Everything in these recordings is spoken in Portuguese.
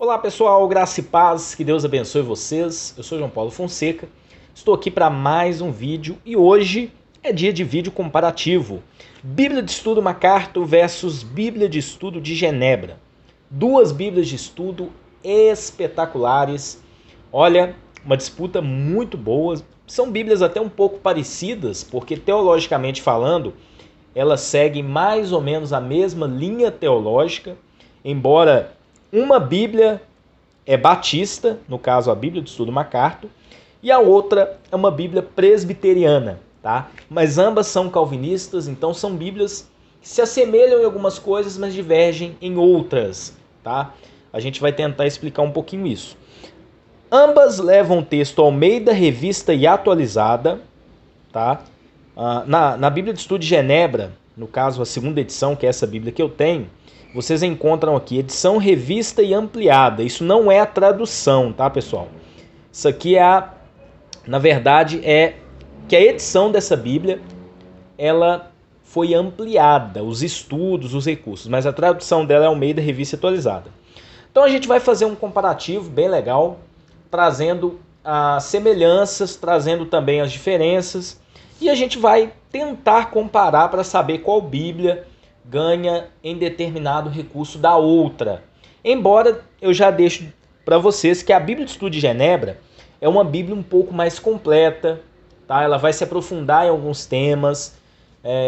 Olá pessoal, graça e paz, que Deus abençoe vocês. Eu sou João Paulo Fonseca, estou aqui para mais um vídeo e hoje é dia de vídeo comparativo. Bíblia de Estudo MacArthur versus Bíblia de Estudo de Genebra. Duas Bíblias de Estudo espetaculares. Olha, uma disputa muito boa. São Bíblias até um pouco parecidas, porque teologicamente falando, elas seguem mais ou menos a mesma linha teológica, embora uma Bíblia é batista, no caso a Bíblia de Estudo MacArthur, e a outra é uma Bíblia presbiteriana, tá? Mas ambas são calvinistas, então são Bíblias que se assemelham em algumas coisas, mas divergem em outras, tá? A gente vai tentar explicar um pouquinho isso. Ambas levam o texto Almeida, Revista e Atualizada, tá? Na Bíblia de Estudo de Genebra, no caso a segunda edição, que é essa Bíblia que eu tenho, vocês encontram aqui edição, revista e ampliada. Isso não é a tradução, tá, pessoal? Isso aqui na verdade, é que a edição dessa Bíblia, ela foi ampliada, os estudos, os recursos, mas a tradução dela é Almeida, Revista e Atualizada. Então a gente vai fazer um comparativo bem legal, trazendo as semelhanças, trazendo também as diferenças, e a gente vai tentar comparar para saber qual Bíblia ganha em determinado recurso da outra. Embora eu já deixo para vocês que a Bíblia de Estudo de Genebra é uma Bíblia um pouco mais completa, tá? Ela vai se aprofundar em alguns temas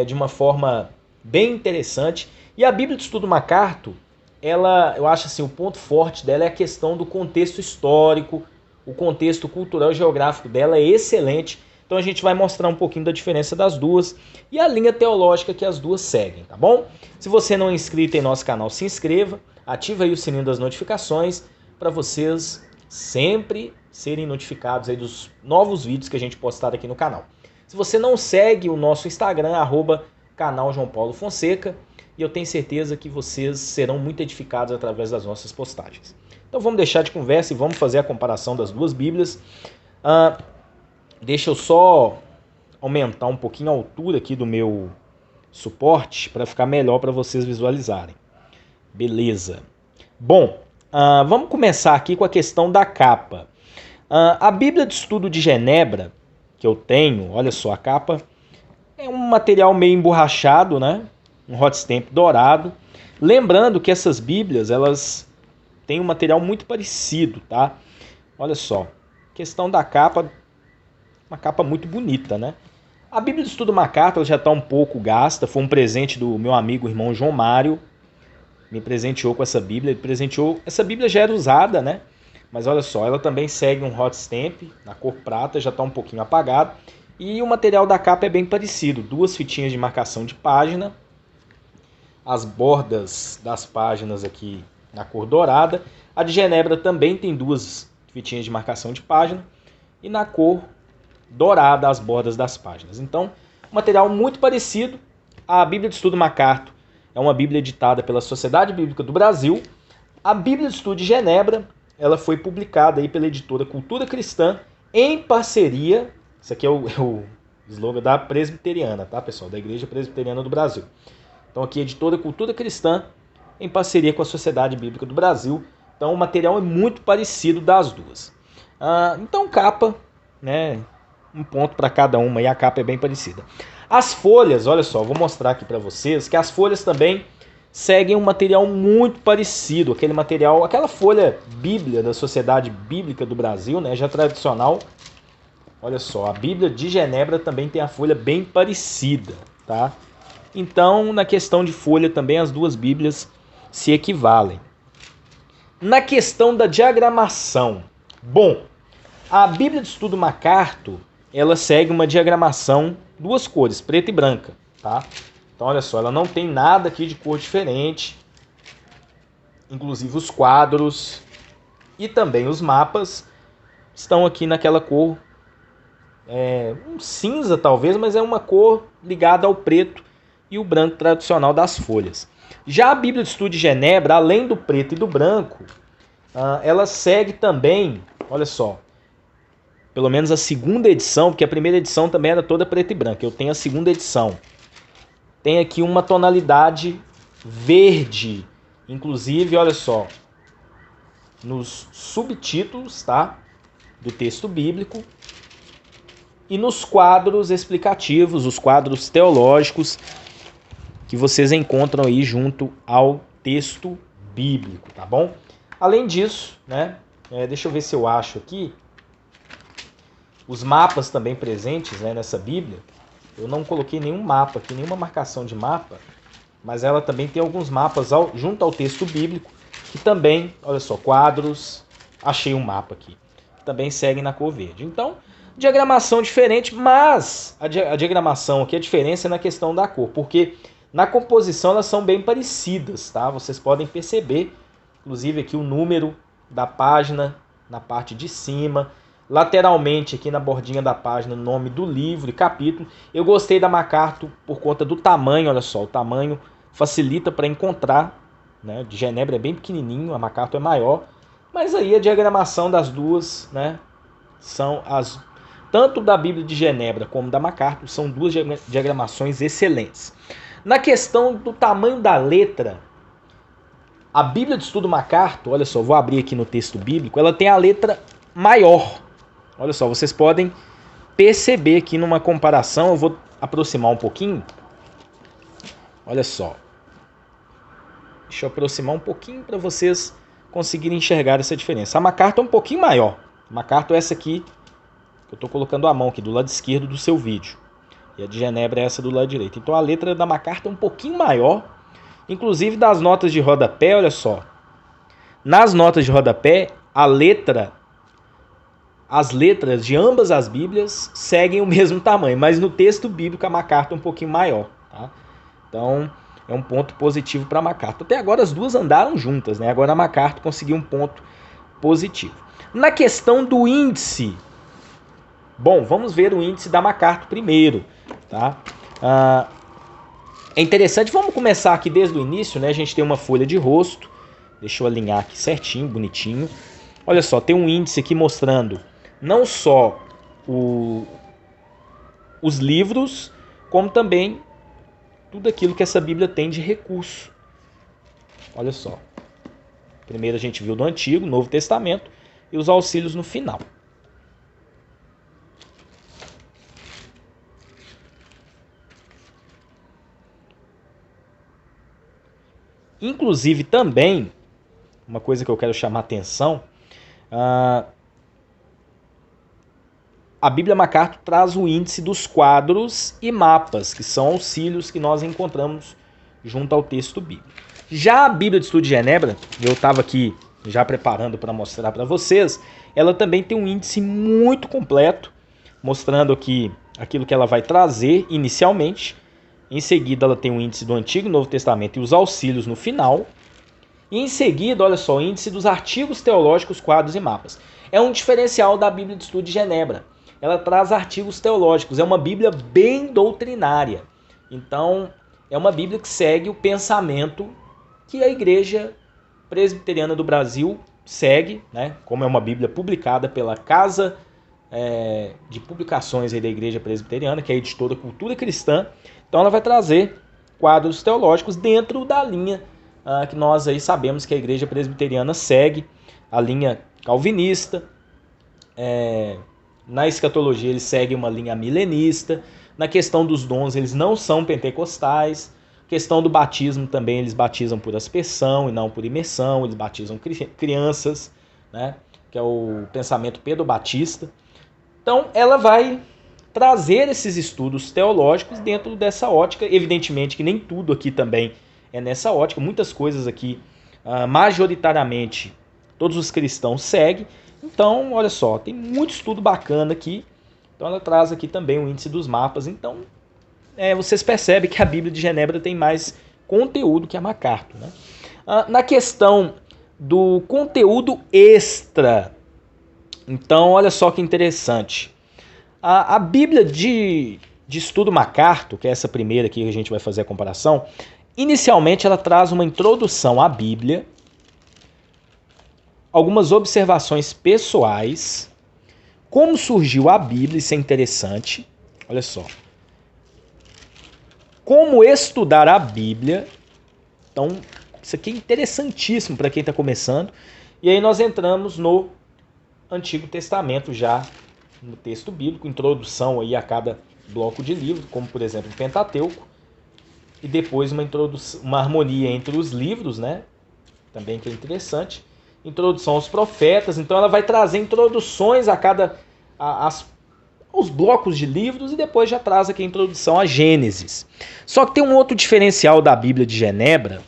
de uma forma bem interessante. E a Bíblia de Estudo MacArthur, eu acho assim, o ponto forte dela é a questão do contexto histórico, o contexto cultural e geográfico dela é excelente. Então a gente vai mostrar um pouquinho da diferença das duas e a linha teológica que as duas seguem, tá bom? Se você não é inscrito em nosso canal, se inscreva, ativa aí o sininho das notificações para vocês sempre serem notificados aí dos novos vídeos que a gente postar aqui no canal. Se você não segue o nosso Instagram, @canal João Paulo Fonseca, e eu tenho certeza que vocês serão muito edificados através das nossas postagens. Então vamos deixar de conversa e vamos fazer a comparação das duas Bíblias. Deixa eu só aumentar um pouquinho a altura aqui do meu suporte para ficar melhor para vocês visualizarem. Beleza. Bom, vamos começar aqui com a questão da capa. A Bíblia de Estudo de Genebra, que eu tenho, olha só, a capa é um material meio emborrachado, né? Um hot stamp dourado. Lembrando que essas Bíblias, elas têm um material muito parecido, tá? Olha só, questão da capa, uma capa muito bonita, né? A Bíblia de Estudo MacArthur já está um pouco gasta, foi um presente do meu amigo irmão João Mário, me presenteou com essa Bíblia, ele presenteou, essa Bíblia já era usada, né? Mas olha só, ela também segue um hot stamp, na cor prata, já está um pouquinho apagado, e o material da capa é bem parecido, duas fitinhas de marcação de página, as bordas das páginas aqui na cor dourada, a de Genebra também tem duas fitinhas de marcação de página, e na cor dourada as bordas das páginas. Então, material muito parecido. A Bíblia de Estudo MacArthur é uma Bíblia editada pela Sociedade Bíblica do Brasil. A Bíblia de Estudo de Genebra, ela foi publicada aí pela editora Cultura Cristã em parceria, isso aqui é o slogan da Presbiteriana, tá, pessoal? Da Igreja Presbiteriana do Brasil. Então aqui, editora Cultura Cristã em parceria com a Sociedade Bíblica do Brasil. Então o material é muito parecido das duas. Então capa, né? Um ponto para cada uma e a capa é bem parecida. As folhas, olha só, vou mostrar aqui para vocês que as folhas também seguem um material muito parecido, aquele material, aquela folha Bíblia da Sociedade Bíblica do Brasil, né, já tradicional. Olha só, a Bíblia de Genebra também tem a folha bem parecida, tá? Então, na questão de folha também as duas Bíblias se equivalem. Na questão da diagramação, bom, a Bíblia de Estudo MacArthur, ela segue uma diagramação, duas cores, preta e branca, tá? Então, olha só, ela não tem nada aqui de cor diferente, inclusive os quadros e também os mapas estão aqui naquela cor, um cinza talvez, mas é uma cor ligada ao preto e o branco tradicional das folhas. Já a Bíblia de Estudo de Genebra, além do preto e do branco, ela segue também, olha só, pelo menos a segunda edição, porque a primeira edição também era toda preta e branca. Eu tenho a segunda edição. Tem aqui uma tonalidade verde. Inclusive, olha só, nos subtítulos, tá? Do texto bíblico e nos quadros explicativos, os quadros teológicos que vocês encontram aí junto ao texto bíblico, tá bom? Além disso, né? Deixa eu ver se eu acho aqui os mapas também presentes, né, nessa Bíblia. Eu não coloquei nenhum mapa aqui, nenhuma marcação de mapa, mas ela também tem alguns mapas junto ao texto bíblico, que também, olha só, quadros, achei um mapa aqui, também seguem na cor verde. Então, diagramação diferente, mas a diagramação aqui, a diferença é na questão da cor, porque na composição elas são bem parecidas, tá? Vocês podem perceber, inclusive aqui o número da página na parte de cima, lateralmente aqui na bordinha da página, o nome do livro e capítulo. Eu gostei da MacArthur por conta do tamanho, olha só, o tamanho facilita para encontrar, né? De Genebra é bem pequenininho, a MacArthur é maior, mas aí a diagramação das duas, né, são as tanto da Bíblia de Genebra como da MacArthur, são duas diagramações excelentes. Na questão do tamanho da letra, a Bíblia de Estudo MacArthur, olha só, vou abrir aqui no texto bíblico, ela tem a letra maior. Olha só, vocês podem perceber aqui numa comparação, eu vou aproximar um pouquinho. Olha só. Deixa eu aproximar um pouquinho para vocês conseguirem enxergar essa diferença. A MacArthur é um pouquinho maior. A MacArthur é essa aqui, que eu estou colocando a mão aqui do lado esquerdo do seu vídeo. E a de Genebra é essa do lado direito. Então a letra da MacArthur é um pouquinho maior. Inclusive das notas de rodapé, olha só. Nas notas de rodapé, as letras de ambas as Bíblias seguem o mesmo tamanho, mas no texto bíblico a MacArthur é um pouquinho maior, tá? Então é um ponto positivo para a MacArthur. Até agora as duas andaram juntas, né? Agora a MacArthur conseguiu um ponto positivo. Na questão do índice, bom, vamos ver o índice da MacArthur primeiro, tá? É interessante, vamos começar aqui desde o início, né? A gente tem uma folha de rosto, deixa eu alinhar aqui certinho, bonitinho. Olha só, tem um índice aqui mostrando não só os livros, como também tudo aquilo que essa Bíblia tem de recurso. Olha só. Primeiro a gente viu do Antigo, Novo Testamento e os auxílios no final. Inclusive também, uma coisa que eu quero chamar a atenção, a Bíblia MacArthur traz o índice dos quadros e mapas, que são auxílios que nós encontramos junto ao texto bíblico. Já a Bíblia de Estudo de Genebra, eu estava aqui já preparando para mostrar para vocês, ela também tem um índice muito completo, mostrando aqui aquilo que ela vai trazer inicialmente. Em seguida ela tem o índice do Antigo e Novo Testamento e os auxílios no final. E em seguida, olha só, o índice dos artigos teológicos, quadros e mapas. É um diferencial da Bíblia de Estudo de Genebra. Ela traz artigos teológicos, é uma Bíblia bem doutrinária. Então, é uma Bíblia que segue o pensamento que a Igreja Presbiteriana do Brasil segue, né? Como é uma Bíblia publicada pela Casa de Publicações aí da Igreja Presbiteriana, que é a editora Cultura Cristã. Então, ela vai trazer quadros teológicos dentro da linha que nós aí sabemos que a Igreja Presbiteriana segue, a linha calvinista. Na escatologia eles seguem uma linha milenista. Na questão dos dons eles não são pentecostais. Questão do batismo também, eles batizam por aspersão e não por imersão. Eles batizam crianças, né? Que é o pensamento pedobatista. Então ela vai trazer esses estudos teológicos dentro dessa ótica. Evidentemente que nem tudo aqui também é nessa ótica. Muitas coisas aqui, majoritariamente, todos os cristãos seguem. Então, olha só, tem muito estudo bacana aqui. Então ela traz aqui também o índice dos mapas. Então, vocês percebem que a Bíblia de Genebra tem mais conteúdo que a MacArthur, né? Na questão do conteúdo extra, então, olha só que interessante. A Bíblia de Estudo MacArthur, que é essa primeira aqui que a gente vai fazer a comparação, inicialmente ela traz uma introdução à Bíblia, algumas observações pessoais, como surgiu a Bíblia, isso é interessante, olha só. Como estudar a Bíblia, então isso aqui é interessantíssimo para quem está começando. E aí nós entramos no Antigo Testamento já, no texto bíblico, introdução aí a cada bloco de livro, como por exemplo o Pentateuco, e depois uma harmonia entre os livros, né? Também que é interessante. Introdução aos profetas, então ela vai trazer introduções a cada os blocos de livros e depois já traz aqui a introdução a Gênesis. Só que tem um outro diferencial da Bíblia de Genebra,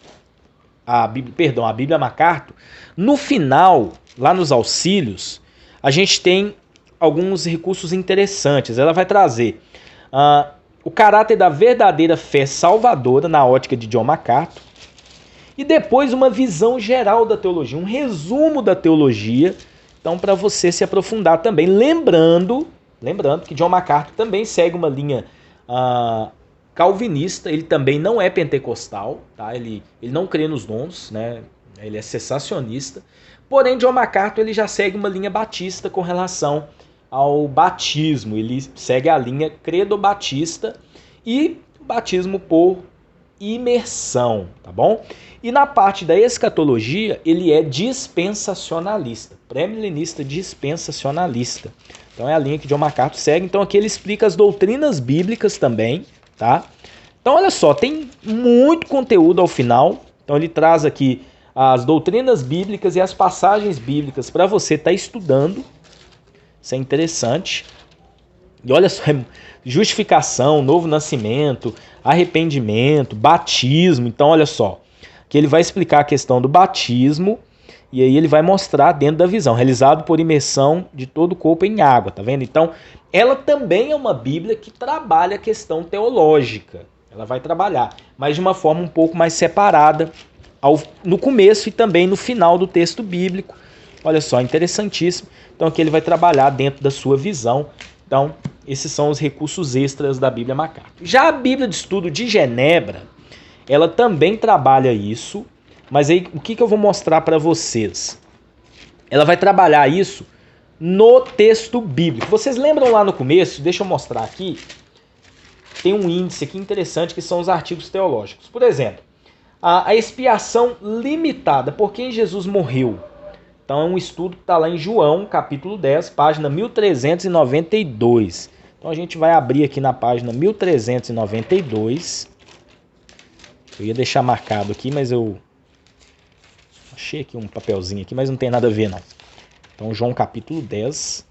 a Bíblia MacArthur. No final, lá nos auxílios, a gente tem alguns recursos interessantes. Ela vai trazer o caráter da verdadeira fé salvadora na ótica de John MacArthur e depois uma visão geral da teologia, um resumo da teologia, então para você se aprofundar também, lembrando que John MacArthur também segue uma linha calvinista, ele também não é pentecostal, tá? Ele não crê nos dons, né? Ele é cessacionista, porém John MacArthur ele já segue uma linha batista com relação ao batismo, ele segue a linha credo-batista e batismo por imersão, tá bom? E na parte da escatologia, ele é dispensacionalista, pré-milenista dispensacionalista. Então é a linha que John MacArthur segue. Então aqui ele explica as doutrinas bíblicas também, tá? Então olha só, tem muito conteúdo ao final. Então ele traz aqui as doutrinas bíblicas e as passagens bíblicas para você estar estudando. Isso é interessante. E olha só, justificação, novo nascimento, arrependimento, batismo. Então olha só, que ele vai explicar a questão do batismo e aí ele vai mostrar dentro da visão, realizado por imersão de todo o corpo em água, tá vendo? Então, ela também é uma Bíblia que trabalha a questão teológica. Ela vai trabalhar, mas de uma forma um pouco mais separada no começo e também no final do texto bíblico. Olha só, interessantíssimo. Então, aqui ele vai trabalhar dentro da sua visão. Então, esses são os recursos extras da Bíblia MacArthur. Já a Bíblia de Estudo de Genebra, ela também trabalha isso, mas aí o que eu vou mostrar para vocês? Ela vai trabalhar isso no texto bíblico. Vocês lembram lá no começo? Deixa eu mostrar aqui. Tem um índice aqui interessante que são os artigos teológicos. Por exemplo, a expiação limitada, por quem Jesus morreu. Então é um estudo que está lá em João, capítulo 10, página 1392. Então a gente vai abrir aqui na página 1392. Eu ia deixar marcado aqui, mas eu achei aqui um papelzinho aqui, mas não tem nada a ver não. Então João capítulo 10.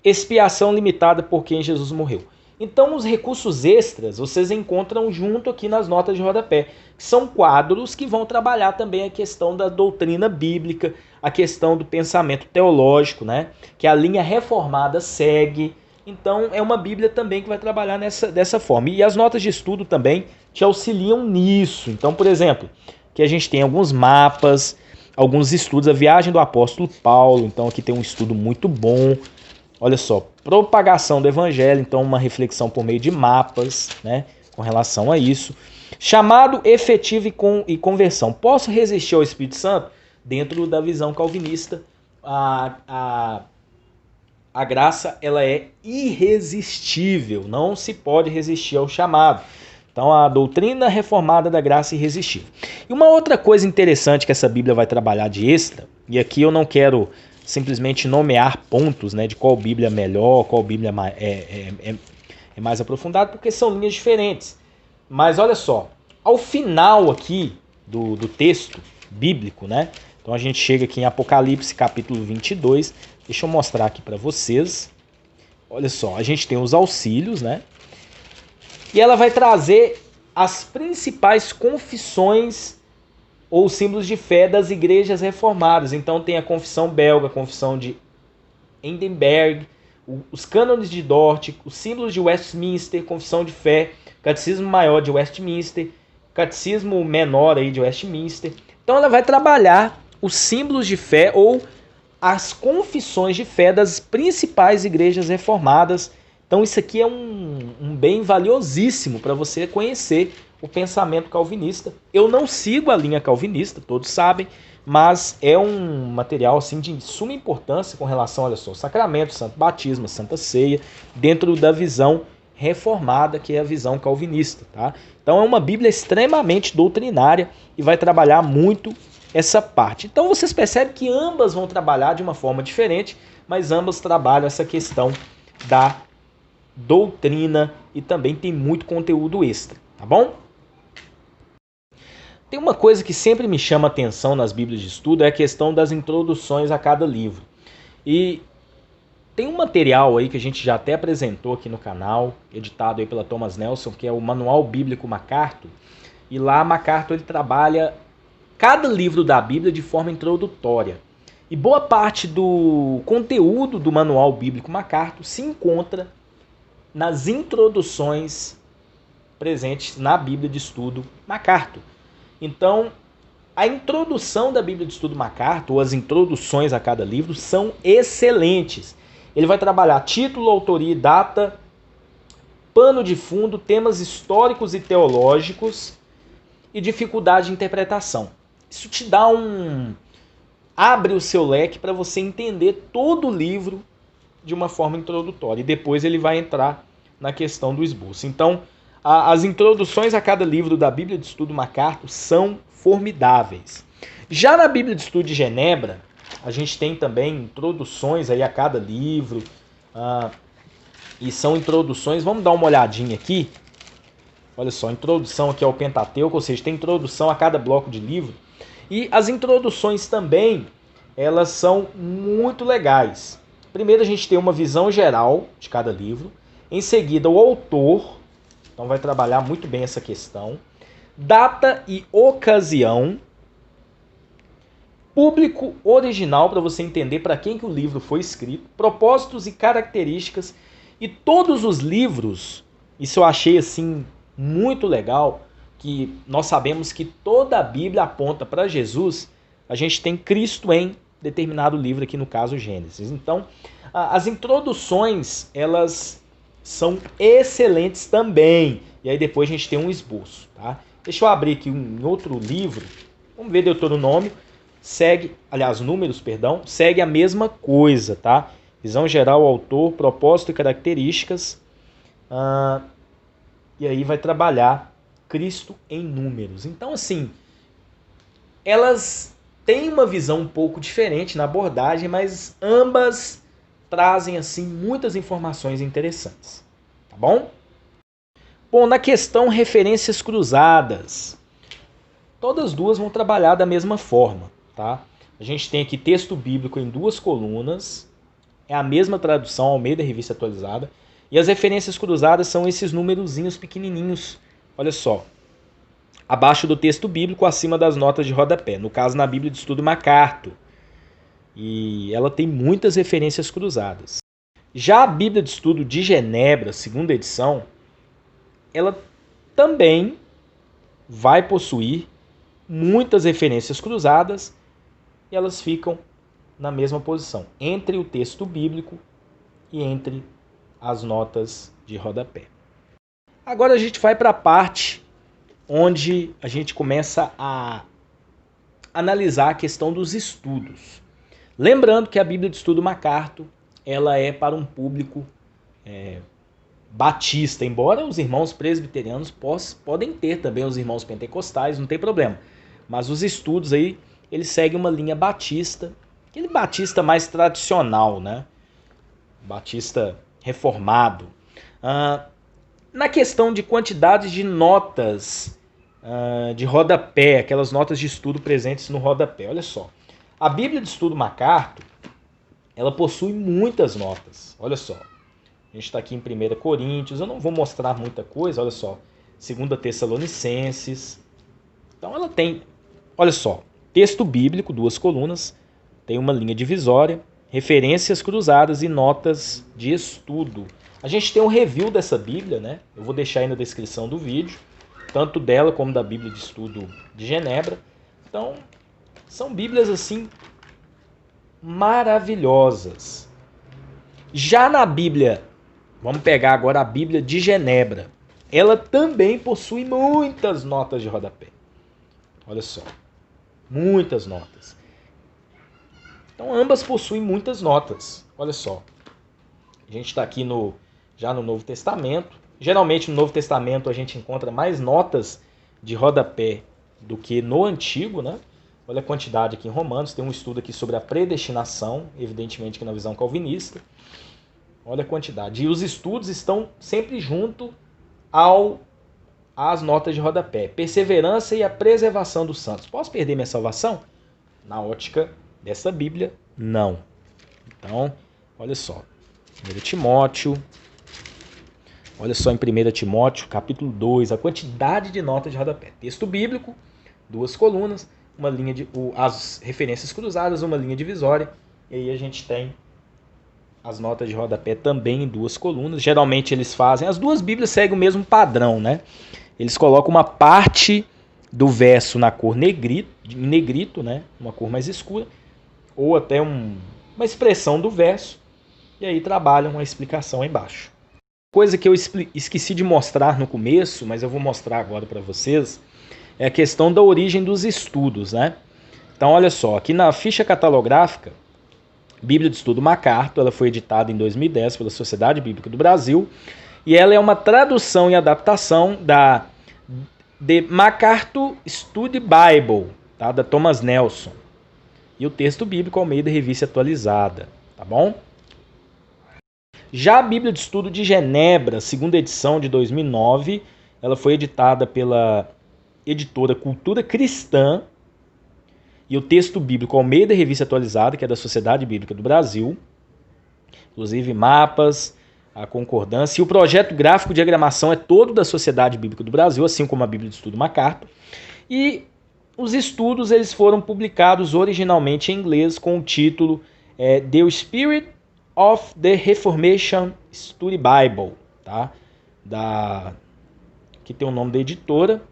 Expiação limitada por quem Jesus morreu. Então os recursos extras vocês encontram junto aqui nas notas de rodapé, que são quadros que vão trabalhar também a questão da doutrina bíblica, a questão do pensamento teológico, né? Que a linha reformada segue. Então é uma Bíblia também que vai trabalhar dessa forma. E as notas de estudo também te auxiliam nisso. Então, por exemplo, que a gente tem alguns mapas, alguns estudos, a viagem do apóstolo Paulo. Então aqui tem um estudo muito bom. Olha só, propagação do evangelho, então uma reflexão por meio de mapas, né, com relação a isso. Chamado efetivo e conversão. Posso resistir ao Espírito Santo? Dentro da visão calvinista, a graça ela é irresistível, não se pode resistir ao chamado. Então a doutrina reformada da graça é irresistível. E uma outra coisa interessante que essa Bíblia vai trabalhar de extra, e aqui eu não quero simplesmente nomear pontos, né, de qual Bíblia é melhor, qual Bíblia é mais aprofundada, porque são linhas diferentes. Mas olha só, ao final aqui do texto bíblico, né, então a gente chega aqui em Apocalipse capítulo 22, deixa eu mostrar aqui para vocês. Olha só, a gente tem os auxílios, né, e ela vai trazer as principais confissões ou símbolos de fé das igrejas reformadas. Então tem a confissão belga, a confissão de Edimburgo, os cânones de Dort, os símbolos de Westminster, confissão de fé, catecismo maior de Westminster, catecismo menor aí de Westminster. Então ela vai trabalhar os símbolos de fé ou as confissões de fé das principais igrejas reformadas. Então isso aqui é um bem valiosíssimo para você conhecer o pensamento calvinista. Eu não sigo a linha calvinista, todos sabem, mas é um material assim, de suma importância com relação, olha só, sacramento, santo batismo, santa ceia, dentro da visão reformada, que é a visão calvinista, tá? Então é uma Bíblia extremamente doutrinária e vai trabalhar muito essa parte. Então vocês percebem que ambas vão trabalhar de uma forma diferente, mas ambas trabalham essa questão da doutrina e também tem muito conteúdo extra, tá bom? Tem uma coisa que sempre me chama atenção nas Bíblias de estudo, é a questão das introduções a cada livro. E tem um material aí que a gente já até apresentou aqui no canal, editado aí pela Thomas Nelson, que é o Manual Bíblico MacArthur. E lá MacArthur ele trabalha cada livro da Bíblia de forma introdutória. E boa parte do conteúdo do Manual Bíblico MacArthur se encontra nas introduções presentes na Bíblia de Estudo MacArthur. Então, a introdução da Bíblia de Estudo MacArthur, ou as introduções a cada livro, são excelentes. Ele vai trabalhar título, autoria e data, pano de fundo, temas históricos e teológicos e dificuldade de interpretação. Isso te dá abre o seu leque para você entender todo o livro de uma forma introdutória. E depois ele vai entrar na questão do esboço. Então, as introduções a cada livro da Bíblia de Estudo MacArthur são formidáveis. Já na Bíblia de Estudo de Genebra, a gente tem também introduções aí a cada livro. E são introduções, vamos dar uma olhadinha aqui. Olha só, introdução aqui ao Pentateuco, ou seja, tem introdução a cada bloco de livro. E as introduções também, elas são muito legais. Primeiro a gente tem uma visão geral de cada livro. Em seguida, o autor. Então vai trabalhar muito bem essa questão. Data e ocasião. Público original, para você entender para quem que o livro foi escrito. Propósitos e características. E todos os livros, isso eu achei assim muito legal, que nós sabemos que toda a Bíblia aponta para Jesus. A gente tem Cristo em determinado livro, aqui no caso Gênesis. Então, as introduções, elas são excelentes também. E aí depois a gente tem um esboço, tá? Deixa eu abrir aqui um outro livro. Vamos ver Deuteronômio. Números, segue a mesma coisa, tá? Visão geral, autor, propósito e características. E aí vai trabalhar Cristo em Números. Então, assim, elas têm uma visão um pouco diferente na abordagem, mas ambas trazem assim muitas informações interessantes, tá bom? Bom, na questão referências cruzadas, todas duas vão trabalhar da mesma forma, tá? A gente tem aqui texto bíblico em 2 colunas, é a mesma tradução, Almeida Revista Atualizada, e as referências cruzadas são esses numerozinhos pequenininhos, olha só, abaixo do texto bíblico, acima das notas de rodapé, no caso na Bíblia de Estudo MacArthur. E ela tem muitas referências cruzadas. Já a Bíblia de Estudo de Genebra, segunda edição, ela também vai possuir muitas referências cruzadas e elas ficam na mesma posição, entre o texto bíblico e entre as notas de rodapé. Agora a gente vai para a parte onde a gente começa a analisar a questão dos estudos. Lembrando que a Bíblia de Estudo MacArthur, ela é para um público batista, embora os irmãos presbiterianos podem ter também os irmãos pentecostais, não tem problema. Mas os estudos aí, eles seguem uma linha batista, aquele batista mais tradicional, né? Batista reformado. Na questão de quantidades de notas de rodapé, aquelas notas de estudo presentes no rodapé, olha só. A Bíblia de Estudo MacArthur, ela possui muitas notas, olha só. A gente está aqui em 1 Coríntios, eu não vou mostrar muita coisa, olha só. 2 Tessalonicenses. Então ela tem, olha só, texto bíblico, 2 colunas, tem uma linha divisória, referências cruzadas e notas de estudo. A gente tem um review dessa Bíblia, né? Eu vou deixar aí na descrição do vídeo, tanto dela como da Bíblia de Estudo de Genebra. Então, são Bíblias assim maravilhosas. Já na Bíblia, vamos pegar agora a Bíblia de Genebra. Ela também possui muitas notas de rodapé. Olha só, muitas notas. Então ambas possuem muitas notas. Olha só, a gente está aqui já no Novo Testamento. Geralmente no Novo Testamento a gente encontra mais notas de rodapé do que no Antigo, né? Olha a quantidade aqui em Romanos, tem um estudo aqui sobre a predestinação, evidentemente que na visão calvinista. Olha a quantidade. E os estudos estão sempre junto às notas de rodapé. Perseverança e a preservação dos santos. Posso perder minha salvação? Na ótica dessa Bíblia, não. Então, olha só. 1 Timóteo. Olha só em 1 Timóteo, capítulo 2, a quantidade de notas de rodapé. Texto bíblico, 2 colunas, uma linha as referências cruzadas, uma linha divisória. E aí a gente tem as notas de rodapé também em 2 colunas. Geralmente eles fazem, as duas Bíblias seguem o mesmo padrão, né? Eles colocam uma parte do verso na cor negrito, né? Uma cor mais escura, ou até uma expressão do verso, e aí trabalham a explicação embaixo. Coisa que eu esqueci de mostrar no começo, mas eu vou mostrar agora para vocês, é a questão da origem dos estudos, né? Então, olha só, aqui na ficha catalográfica, Bíblia de Estudo MacArthur, ela foi editada em 2010 pela Sociedade Bíblica do Brasil, e ela é uma tradução e adaptação da The MacArthur Study Bible, tá? Da Thomas Nelson, e o texto bíblico Almeida Revista Atualizada, tá bom? Já a Bíblia de Estudo de Genebra, segunda edição de 2009, ela foi editada pela editora Cultura Cristã, e o texto bíblico Almeida Revista Atualizada, que é da Sociedade Bíblica do Brasil, inclusive mapas, a concordância, e o projeto gráfico de diagramação é todo da Sociedade Bíblica do Brasil, assim como a Bíblia de Estudo MacArthur, e os estudos eles foram publicados originalmente em inglês com o título The Spirit of the Reformation Study Bible, tá? Aqui tem o nome da editora.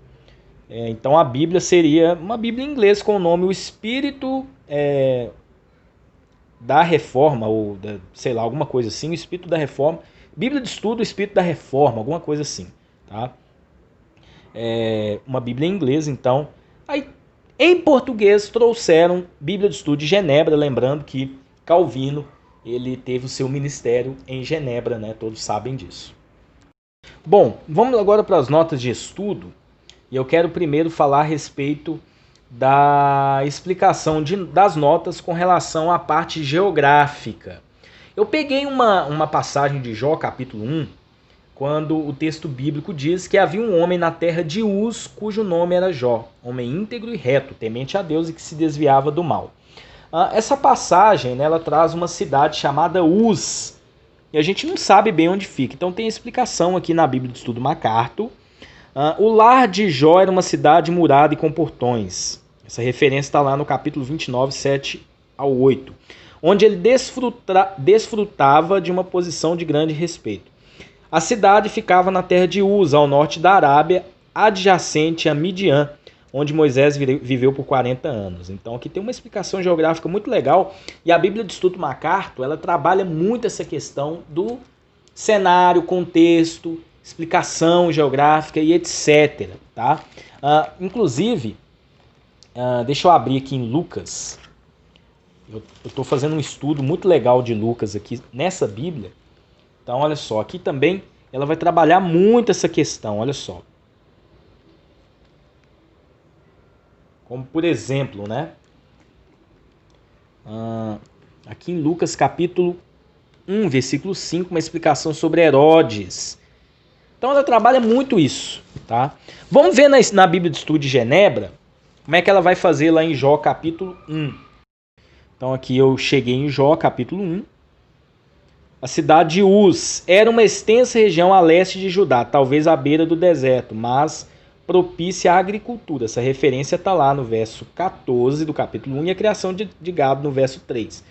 Então a Bíblia seria uma Bíblia em inglês com o nome O Espírito da Reforma, ou sei lá, alguma coisa assim, O Espírito da Reforma. Bíblia de Estudo, O Espírito da Reforma, alguma coisa assim, tá? Uma Bíblia em inglês, então. Aí, em português, trouxeram Bíblia de Estudo de Genebra, lembrando que Calvino ele teve o seu ministério em Genebra, né? Todos sabem disso. Bom, vamos agora para as notas de estudo. E eu quero primeiro falar a respeito da explicação das notas com relação à parte geográfica. Eu peguei uma passagem de Jó, capítulo 1, quando o texto bíblico diz que havia um homem na terra de Uz, cujo nome era Jó, homem íntegro e reto, temente a Deus e que se desviava do mal. Essa passagem, né, ela traz uma cidade chamada Uz, e a gente não sabe bem onde fica. Então tem explicação aqui na Bíblia de Estudo MacArthur. O lar de Jó era uma cidade murada e com portões. Essa referência está lá no capítulo 29, 7 ao 8, onde ele desfrutava de uma posição de grande respeito. A cidade ficava na terra de Uz, ao norte da Arábia, adjacente a Midian, onde Moisés viveu por 40 anos. Então aqui tem uma explicação geográfica muito legal, e a Bíblia de Estudo MacArthur, ela trabalha muito essa questão do cenário, contexto, explicação geográfica e etc. Tá? Inclusive, deixa eu abrir aqui em Lucas. Eu estou fazendo um estudo muito legal de Lucas aqui nessa Bíblia. Então, olha só, aqui também ela vai trabalhar muito essa questão, olha só. Como, por exemplo, né? Aqui em Lucas capítulo 1, versículo 5, uma explicação sobre Herodes. Então ela trabalha muito isso, tá? Vamos ver na Bíblia de Estudo de Genebra como é que ela vai fazer lá em Jó capítulo 1. Então aqui eu cheguei em Jó capítulo 1. A cidade de Uz era uma extensa região a leste de Judá, talvez à beira do deserto, mas propícia à agricultura. Essa referência está lá no verso 14 do capítulo 1 e a criação de gado no verso 3.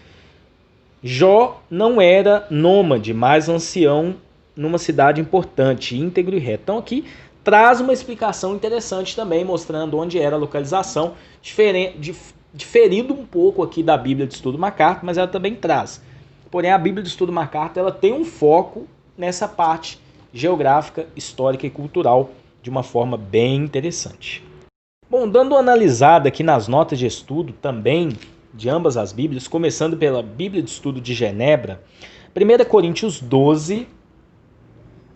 Jó não era nômade, mas ancião numa cidade importante, íntegro e reto. Então aqui traz uma explicação interessante também, mostrando onde era a localização, diferindo um pouco aqui da Bíblia de Estudo MacArthur, mas ela também traz. Porém, a Bíblia de Estudo MacArthur ela tem um foco nessa parte geográfica, histórica e cultural de uma forma bem interessante. Bom, dando uma analisada aqui nas notas de estudo também de ambas as Bíblias, começando pela Bíblia de Estudo de Genebra, 1 Coríntios 12,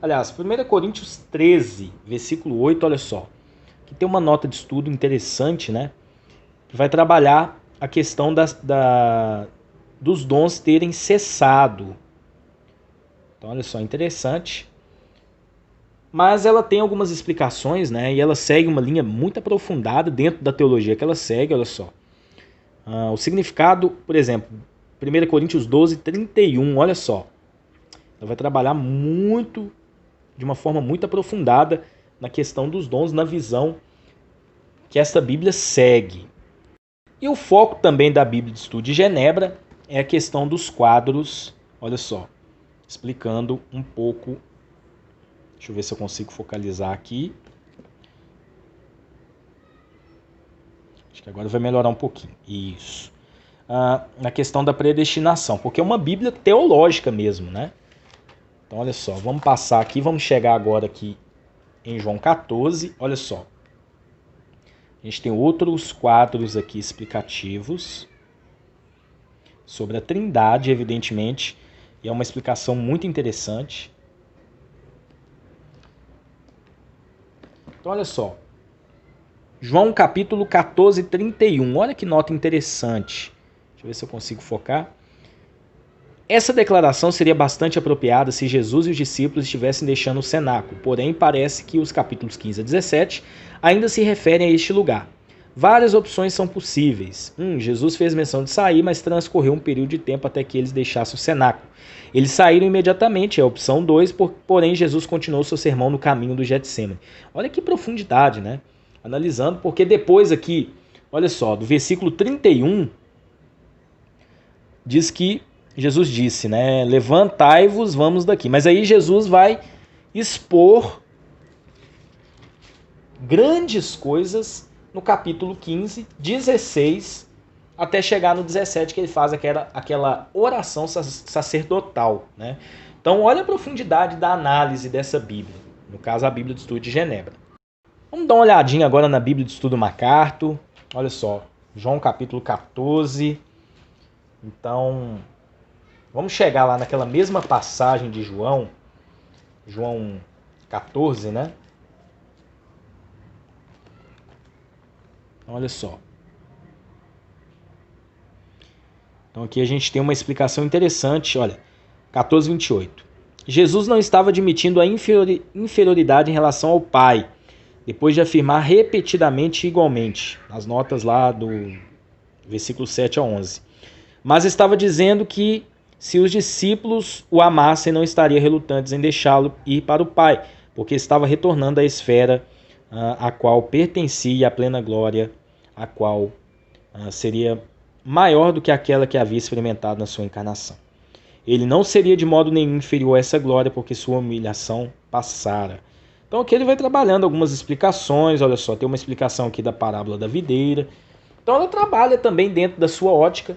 Aliás, 1 Coríntios 13, versículo 8, olha só. Aqui tem uma nota de estudo interessante, né? Que vai trabalhar a questão dos dons terem cessado. Então, olha só, interessante. Mas ela tem algumas explicações, né? E ela segue uma linha muito aprofundada dentro da teologia que ela segue, olha só. O significado, por exemplo, 1 Coríntios 12, 31, olha só. Ela vai trabalhar de uma forma muito aprofundada na questão dos dons, na visão que esta Bíblia segue. E o foco também da Bíblia de Estudo de Genebra é a questão dos quadros, olha só, explicando um pouco. Deixa eu ver se eu consigo focalizar aqui. Acho que agora vai melhorar um pouquinho. Isso. Na questão da predestinação, porque é uma Bíblia teológica mesmo, né? Então, olha só, vamos passar aqui, vamos chegar agora aqui em João 14, olha só. A gente tem outros quadros aqui explicativos sobre a Trindade, evidentemente, e é uma explicação muito interessante. Então, olha só. João capítulo 14, 31. Olha que nota interessante. Deixa eu ver se eu consigo focar. Essa declaração seria bastante apropriada se Jesus e os discípulos estivessem deixando o cenáculo, porém parece que os capítulos 15 a 17 ainda se referem a este lugar. Várias opções são possíveis. Jesus fez menção de sair, mas transcorreu um período de tempo até que eles deixassem o cenáculo. Eles saíram imediatamente, é a opção 2, porém Jesus continuou seu sermão no caminho do Getsêmani. Olha que profundidade, né? Analisando, porque depois aqui, olha só, do versículo 31, diz que Jesus disse, né? Levantai-vos, vamos daqui. Mas aí Jesus vai expor grandes coisas no capítulo 15, 16, até chegar no 17, que ele faz aquela oração sacerdotal, né? Então, olha a profundidade da análise dessa Bíblia. No caso, a Bíblia de Estudo de Genebra. Vamos dar uma olhadinha agora na Bíblia de Estudo MacArthur. Olha só, João capítulo 14. Então, vamos chegar lá naquela mesma passagem de João 14, né? Olha só. Então aqui a gente tem uma explicação interessante, olha, 14, 28. Jesus não estava admitindo a inferioridade em relação ao Pai, depois de afirmar repetidamente igualmente, nas notas lá do versículo 7 a 11. Mas estava dizendo que se os discípulos o amassem, não estaria relutantes em deixá-lo ir para o Pai, porque estava retornando à esfera a qual pertencia a plena glória, a qual seria maior do que aquela que havia experimentado na sua encarnação. Ele não seria de modo nenhum inferior a essa glória, porque sua humilhação passara. Então aqui ele vai trabalhando algumas explicações, olha só, tem uma explicação aqui da parábola da videira. Então ela trabalha também dentro da sua ótica.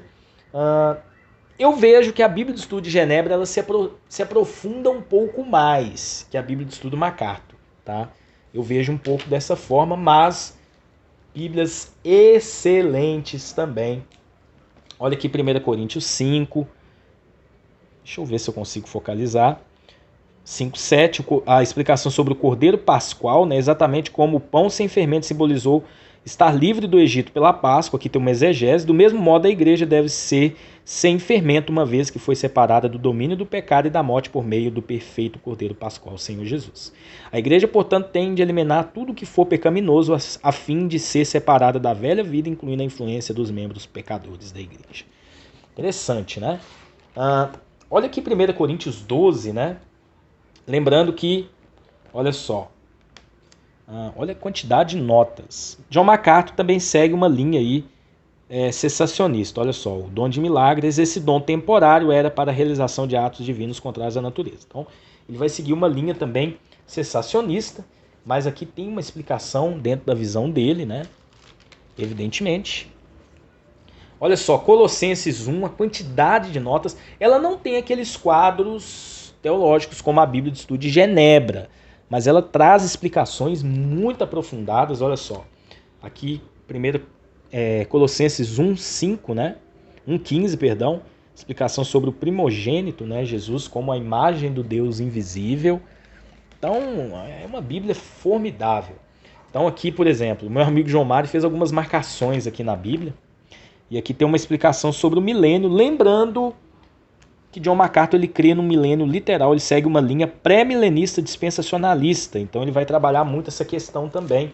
Eu vejo que a Bíblia de Estudo de Genebra ela se aprofunda um pouco mais que a Bíblia de Estudo MacArthur, tá? Eu vejo um pouco dessa forma, mas Bíblias excelentes também. Olha aqui 1 Coríntios 5. Deixa eu ver se eu consigo focalizar. 5:7, a explicação sobre o Cordeiro Pascual, né? Exatamente como o pão sem fermento simbolizou estar livre do Egito pela Páscoa. Aqui tem uma exegese. Do mesmo modo, a igreja deve ser sem fermento, uma vez que foi separada do domínio do pecado e da morte por meio do perfeito Cordeiro Pascual, Senhor Jesus. A igreja, portanto, tem de eliminar tudo que for pecaminoso a fim de ser separada da velha vida, incluindo a influência dos membros pecadores da igreja. Interessante, né? Olha aqui 1 Coríntios 12, né? Lembrando que, olha só, olha a quantidade de notas. John MacArthur também segue uma linha aí cessacionista. Olha só, o dom de milagres, esse dom temporário era para a realização de atos divinos contrários à natureza. Então, ele vai seguir uma linha também cessacionista, mas aqui tem uma explicação dentro da visão dele, né? Evidentemente. Olha só, Colossenses 1, a quantidade de notas, ela não tem aqueles quadros teológicos como a Bíblia de Estudo de Genebra, mas ela traz explicações muito aprofundadas. Olha só, aqui primeiro Colossenses 1:5, né? 1:15, perdão, explicação sobre o primogênito, né? Jesus como a imagem do Deus invisível. Então, é uma Bíblia formidável. Então aqui, por exemplo, o meu amigo João Mário fez algumas marcações aqui na Bíblia. E aqui tem uma explicação sobre o milênio, lembrando que John MacArthur ele crê no milênio literal, ele segue uma linha pré-milenista dispensacionalista. Então ele vai trabalhar muito essa questão também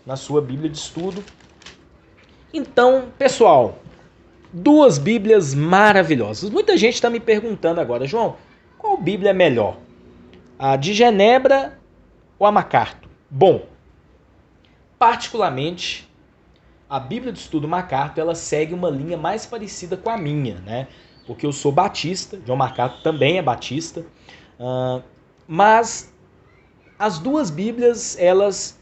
na sua Bíblia de estudo. Então, pessoal, duas Bíblias maravilhosas. Muita gente está me perguntando agora, João, qual Bíblia é melhor? A de Genebra ou a MacArthur? Bom, particularmente, a Bíblia de Estudo MacArthur ela segue uma linha mais parecida com a minha, né? Porque eu sou batista, John MacArthur também é batista, mas as duas Bíblias, elas,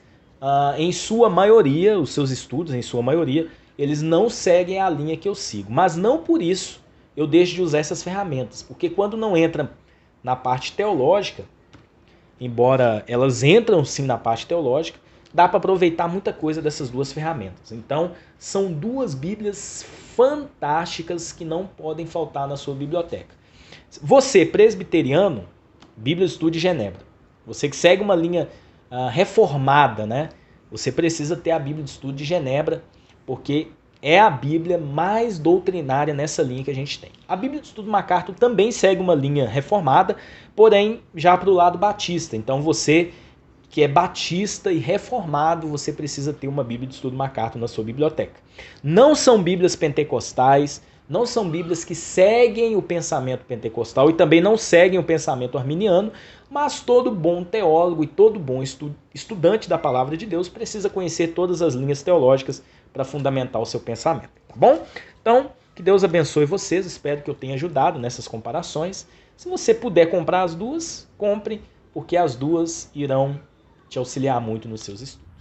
em sua maioria, os seus estudos, em sua maioria, eles não seguem a linha que eu sigo. Mas não por isso eu deixo de usar essas ferramentas, porque quando não entra na parte teológica, embora elas entram sim na parte teológica, dá para aproveitar muita coisa dessas duas ferramentas. Então, são duas Bíblias fantásticas que não podem faltar na sua biblioteca. Você, presbiteriano, Bíblia de Estudo de Genebra. Você que segue uma linha reformada, né? Você precisa ter a Bíblia de Estudo de Genebra, porque é a Bíblia mais doutrinária nessa linha que a gente tem. A Bíblia de Estudo MacArthur também segue uma linha reformada, porém já para o lado batista. Então você que é batista e reformado, você precisa ter uma Bíblia de Estudo MacArthur na sua biblioteca. Não são Bíblias pentecostais, não são Bíblias que seguem o pensamento pentecostal e também não seguem o pensamento arminiano, mas todo bom teólogo e todo bom estudante da palavra de Deus precisa conhecer todas as linhas teológicas para fundamentar o seu pensamento, tá bom? Então, que Deus abençoe vocês, espero que eu tenha ajudado nessas comparações. Se você puder comprar as duas, compre, porque as duas irão te auxiliar muito nos seus estudos.